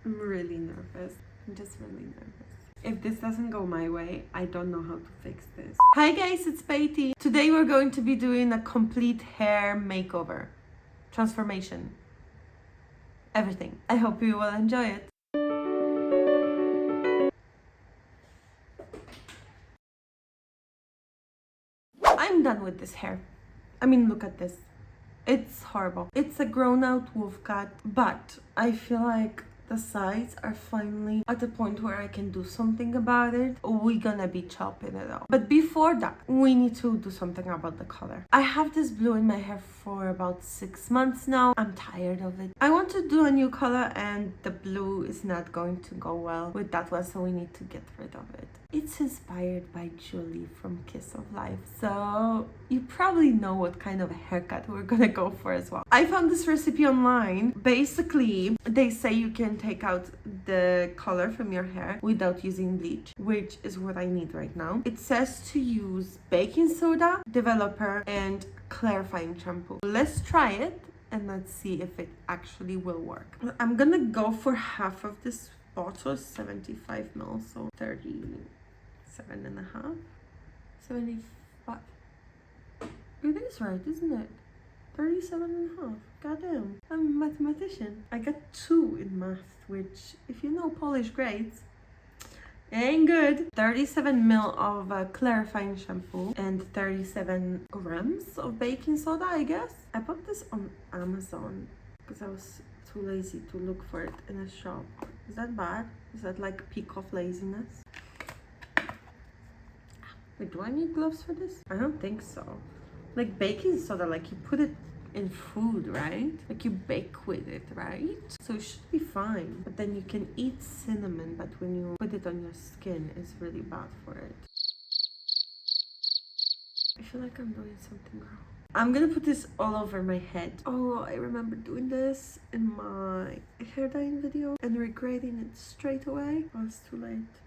I'm really nervous. I'm just really nervous. If this doesn't go my way, I don't know how to fix this. Hi guys, it's Beatty. Today we're going to be doing a complete hair makeover. Transformation. Everything. I hope you will enjoy it. I'm done with this hair. I mean, look at this. It's horrible. It's a grown out wolf cut, but I feel like the sides are finally at the point where I can do something about it. We're gonna be chopping it off. But before that, we need to do something about the color. I have this blue in my hair for about 6 months now. I'm tired of it. I want to do a new color and the blue is not going to go well with that one, so we need to get rid of it. It's inspired by Julie from Kiss of Life, so you probably know what kind of haircut we're gonna go for as well. I found this recipe online. Basically, they say you can take out the color from your hair without using bleach, which is what I need right now. It says to use baking soda, developer, and clarifying shampoo. Let's try it and let's see if it actually will work. I'm gonna go for half of this bottle, 75 ml, so 37.5, 75. It is right, isn't it? 37.5. Goddamn, I'm a mathematician. I got 2 in math, which, if you know Polish grades, ain't good. 37 ml of clarifying shampoo and 37 grams of baking soda, I guess. I bought this on Amazon because I was too lazy to look for it in a shop. Is that bad? Is that like peak of laziness? Wait, do I need gloves for this? I don't think so. Like baking soda, like you put it in food, right? Like you bake with it, right? So it should be fine. But then you can eat cinnamon, but when you put it on your skin, it's really bad for it. I feel like I'm doing something wrong. I'm gonna put this all over my head. Oh, I remember doing this in my hair dyeing video and regretting it straight away. Oh, it's too late.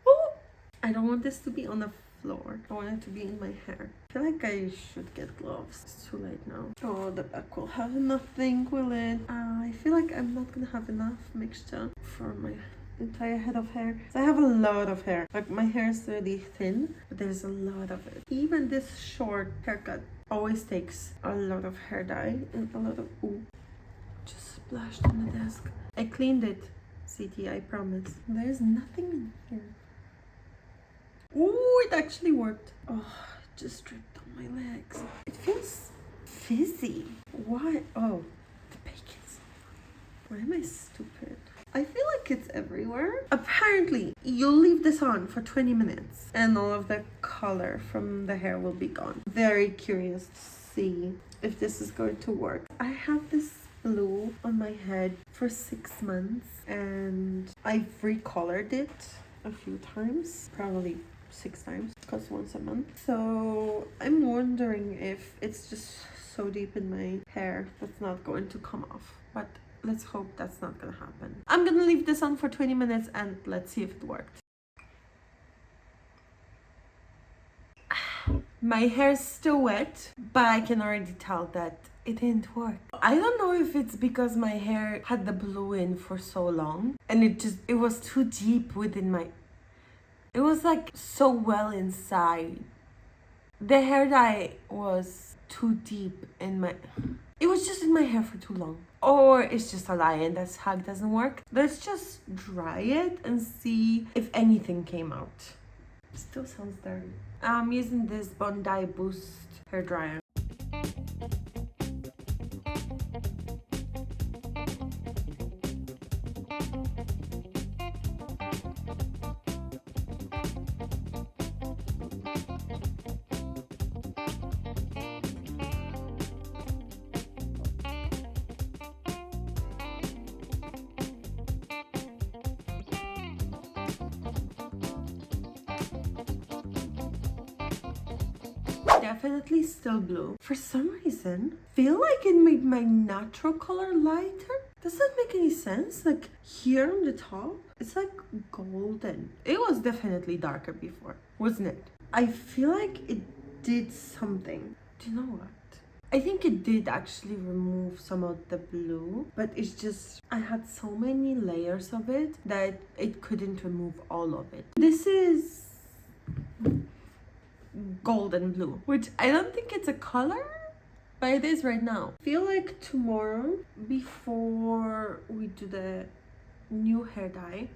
Oh! I don't want this to be on the floor. I want it to be in my hair. I feel like I should get gloves. It's too late now. Oh, the back will have nothing, will it? I feel like I'm not gonna have enough mixture for my entire head of hair. So I have a lot of hair. Like my hair is really thin, but there's a lot of it. Even this short haircut always takes a lot of hair dye and a lot of just splashed on the desk. I cleaned it, CT, I promise. There's nothing in here. Ooh, it actually worked. Oh, it just dripped on my legs. It feels fizzy. Why? Oh, the bacon. Why am I stupid? I feel like it's everywhere. Apparently, you'll leave this on for 20 minutes and all of the color from the hair will be gone. Very curious to see if this is going to work. I have this blue on my head for 6 months and I've recolored it a few times, probably 6 times, because once a month. So I'm wondering if it's just so deep in my hair that's not going to come off, but let's hope that's not gonna happen. I'm gonna leave this on for 20 minutes and let's see if it worked. My hair is still wet, but I can already tell that it didn't work. I don't know if it's because my hair had the blue in for so long and it was too deep within my... It was like so well inside. The hair dye was too deep in my... It was just in my hair for too long. Or it's just a lie and this hack doesn't work. Let's just dry it and see if anything came out. Still sounds dirty. I'm using this Bondi Boost hair dryer. Definitely still blue. For some reason, feel like it made my natural color lighter. Does that make any sense? Like here on the top, it's like golden. It was definitely darker before, wasn't it? I feel like it did something. Do you know what? I think it did actually remove some of the blue, but it's just I had so many layers of it that it couldn't remove all of it. This is golden blue, which I don't think it's a color, but it is right now. I feel like tomorrow, before we do the new hair dye,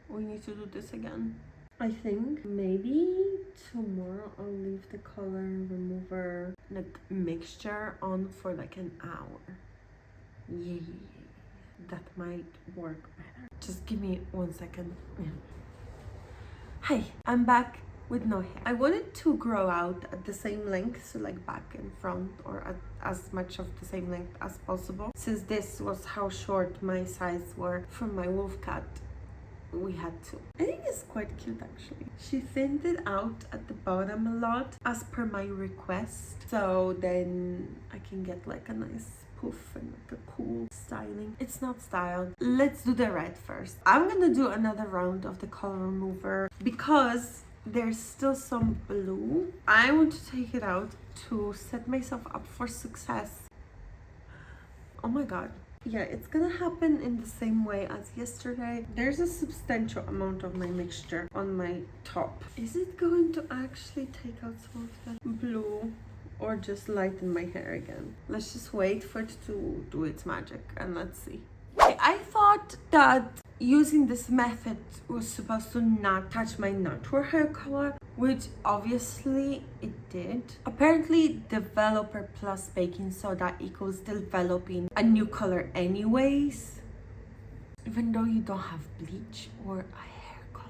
we need to do this again. I think maybe tomorrow I'll leave the color remover like mixture on for like an hour. Yeah, that might work better. Just give me 1 second. Yeah. Hi, I'm back with no hair. I wanted to grow out at the same length, so like back and front, or at as much of the same length as possible. Since this was how short my sides were from my wolf cat, we had to. I think it's quite cute actually. She thinned it out at the bottom a lot as per my request, so then I can get like a nice poof and like a cool styling. It's not styled. Let's do the red first. I'm gonna do another round of the color remover because there's still some blue. I want to take it out to set myself up for success. Oh my god. Yeah, it's gonna happen in the same way as yesterday. There's a substantial amount of my mixture on my top. Is it going to actually take out some of that blue or just lighten my hair again? Let's just wait for it to do its magic and let's see. Okay, I thought that using this method was supposed to not touch my natural hair color, which obviously it did. Apparently developer plus baking soda equals developing a new color anyways, even though you don't have bleach or a hair color.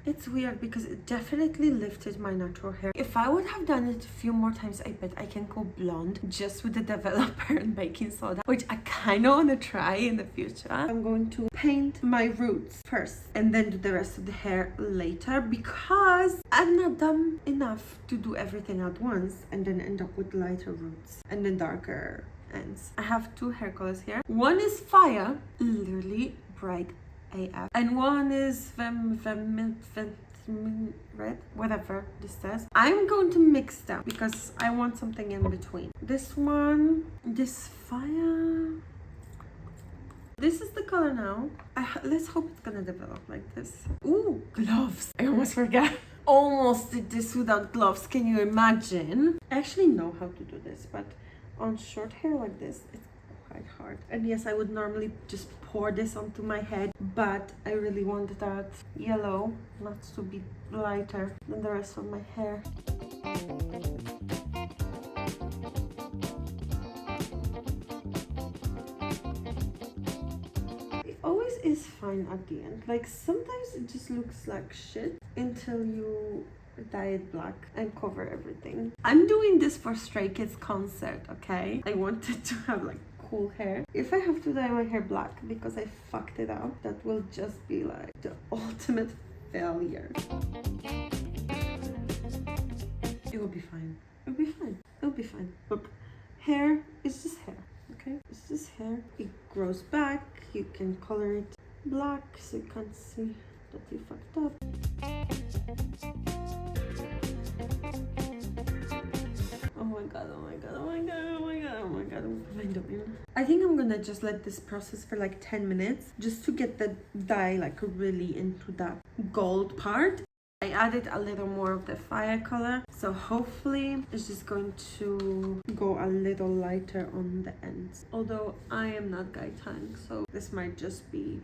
It's weird because it definitely lifted my natural hair. If I would have done it a few more times, I bet I can go blonde just with the developer and baking soda, which I kind of want to try in the future. I'm going to paint my roots first and then do the rest of the hair later because I'm not dumb enough to do everything at once and then end up with lighter roots and then darker ends. I have two hair colors here. One is fire, literally bright AF, and one is red, whatever this says. I'm going to mix them because I want something in between. This one, this fire, this is the color now. Let's hope it's gonna develop like this. Ooh, gloves. I almost forgot. Almost did this without gloves. Can you imagine? I actually know how to do this, but on short hair like this, it's quite hard. And yes, I would normally just pour this onto my head, but I really want that yellow not to be lighter than the rest of my hair. It always is fine at the end. Like sometimes it just looks like shit until you dye it black and cover everything. I'm doing this for Stray Kids concert, okay? I wanted to have like cool hair. If I have to dye my hair black because I fucked it up, that will just be like the ultimate failure. It will be fine. It'll be fine. It'll be fine. Look, hair is just hair, okay? It's just hair. It grows back. You can color it black so you can't see that you fucked up. Oh my god, oh my god, oh my god, oh my god, oh my god, what am I doing? I think I'm gonna just let this process for like 10 minutes just to get the dye like really into that gold part. I added a little more of the fire color, so hopefully it's just going to go a little lighter on the ends. Although I am not Guy Tang, so this might just be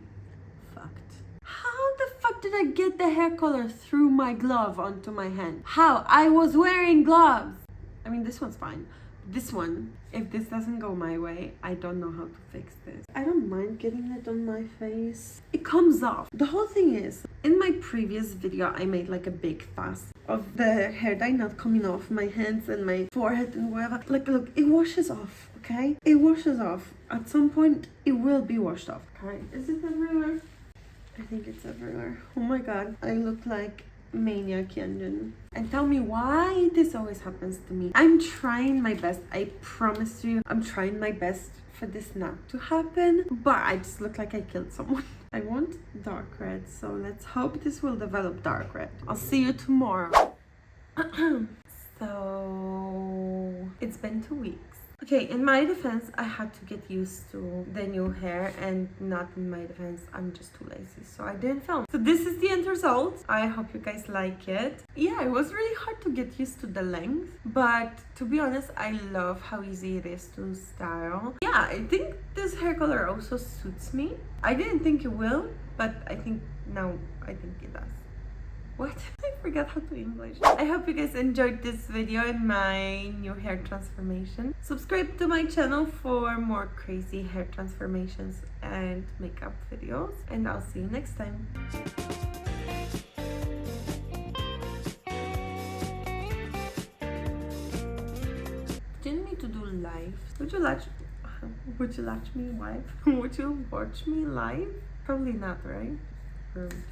fucked. How the fuck did I get the hair color through my glove onto my hand? How? I was wearing gloves! I mean, this one's fine. This one, if this doesn't go my way, I don't know how to fix this. I don't mind getting it on my face. It comes off. The whole thing is, in my previous video, I made like a big fuss of the hair dye not coming off my hands and my forehead and wherever. Like, look, it washes off, okay? It washes off. At some point, it will be washed off, okay? Is it everywhere? I think it's everywhere. Oh my god, I look like Maniac Hyunjin. And tell me why this always happens to me. I'm trying my best. I promise you, I'm trying my best for this not to happen, but I just look like I killed someone. I want dark red, so let's hope this will develop dark red. I'll see you tomorrow. So it's been 2 weeks Okay, in my defense, I had to get used to the new hair, and not in my defense, I'm just too lazy, so I didn't film. So this is the end result. I hope you guys like it. Yeah, it was really hard to get used to the length, but to be honest, I love how easy it is to style. Yeah, I think this hair color also suits me. I didn't think it will, but I think it does. What? I forgot how to English. I hope you guys enjoyed this video and my new hair transformation. Subscribe to my channel for more crazy hair transformations and makeup videos. And I'll see you next time. Didn't need to do live. Would you watch me live? Would you watch me live? Probably not, right? Rude.